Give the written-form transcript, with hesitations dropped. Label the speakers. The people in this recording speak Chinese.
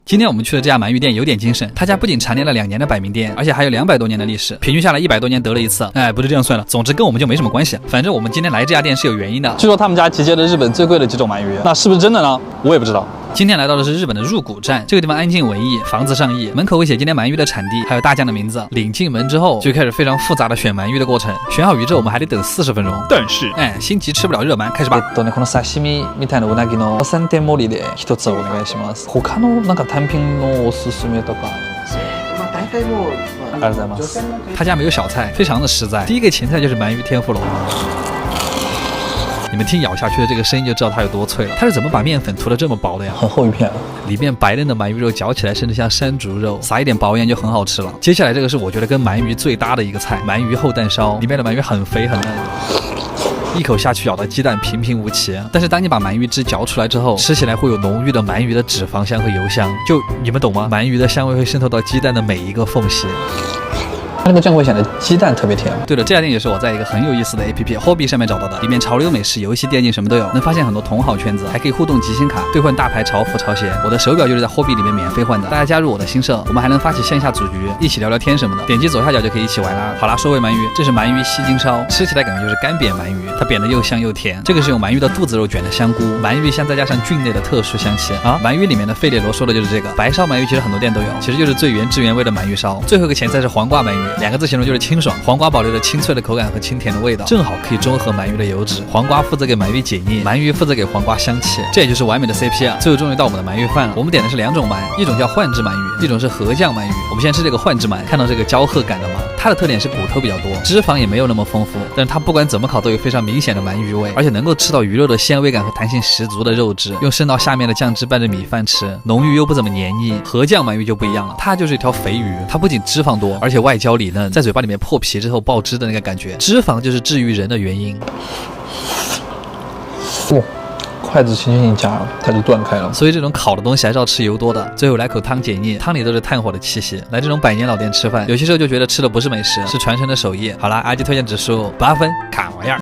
Speaker 1: 今天我们去的这家鳗鱼店有点精神，他家不仅蝉联了2年的百名店，而且还有200多年的历史，平均下来100多年得了一次。哎，不是这样算的，总之跟我们就没什么关系。反正我们今天来这家店是有原因的。
Speaker 2: 据说他们家集结了日本最贵的几种鳗鱼，那是不是真的呢？我也不知道。
Speaker 1: 今天来到的是日本的入谷站，这个地方安静文艺，房子上亿，门口会写今天鳗鱼的产地，还有大将的名字。领进门之后，就开始非常复杂的选鳗鱼的过程。选好鱼之后，我们还得等40分钟。
Speaker 2: 但是，
Speaker 1: 心急吃不了热鳗，开始吧。
Speaker 2: この刺身みたいなうなぎの1000点盛りで一つお願いします。他のなんか単品のおすすめとかあります？大体もありがとうございます。
Speaker 1: 他家没有小菜，非常的实在。第一个前菜就是鳗鱼天妇罗。你们听咬下去的这个声音就知道它有多脆了。它是怎么把面粉涂得这么薄的呀？
Speaker 2: 很厚一片，
Speaker 1: 里面白嫩的鳗鱼肉嚼起来甚至像山竹肉，撒一点薄盐就很好吃了。接下来这个是我觉得跟鳗鱼最搭的一个菜，鳗鱼厚蛋烧，里面的鳗鱼很肥很嫩。一口下去咬的鸡蛋平平无奇，但是当你把鳗鱼汁嚼出来之后，吃起来会有浓郁的鳗鱼的脂肪香和油香，就你们懂吗？鳗鱼的香味会渗透到鸡蛋的每一个缝隙。
Speaker 2: 它那个酱会显得鸡蛋特别甜。
Speaker 1: 对了，这家店也是我在一个很有意思的 APP Hobby 上面找到的，里面潮流美食、游戏、电竞什么都有，能发现很多同好圈子，还可以互动集星卡，兑换大牌潮服、潮鞋。我的手表就是在 Hobby 里面免费换的，大家加入我的新社，我们还能发起线下组局，一起聊聊天什么的。点击左下角就可以一起玩啦。好啦，说回鳗鱼，这是鳗鱼西京烧，吃起来感觉就是干煸鳗鱼，它煸的又香又甜。这个是用鳗鱼的肚子肉卷的香菇，鳗鱼香再加上菌类的特殊香气啊。鳗鱼里面的费列罗说的就是这个。白烧鳗鱼其实很多店都有，其实就是最原汁原味的鳗鱼烧。最后一个前菜是黄瓜鳗鱼，2个字形容就是清爽，黄瓜保留了清脆的口感和清甜的味道，正好可以中和鳗鱼的油脂。黄瓜负责给鳗鱼解腻，鳗鱼负责给黄瓜香气，这也就是完美的 CP 啊！最后终于到我们的鳗鱼饭了，我们点的是2种鳗，一种叫幻制鳗鱼，一种是和酱鳗鱼。我们先吃这个幻制鳗，看到这个焦褐感的吗？它的特点是骨头比较多，脂肪也没有那么丰富，但是它不管怎么烤都有非常明显的鳗鱼味，而且能够吃到鱼肉的鲜味感和弹性十足的肉质，用渗到下面的酱汁拌着米饭吃，浓郁又不怎么黏腻。和酱鳗鱼就不一样了，它就是一条肥鱼，它不仅脂肪多，而且外焦里嫩，在嘴巴里面破皮之后爆汁的那个感觉，脂肪就是治愈人的原因。
Speaker 2: 筷子轻轻一夹，它就断开了。
Speaker 1: 所以这种烤的东西还是要吃油多的。最后来口汤解腻，汤里都是炭火的气息。来这种100年老店吃饭，有些时候就觉得吃的不是美食，是传承的手艺。好啦，阿基推荐指数8分，看玩意儿。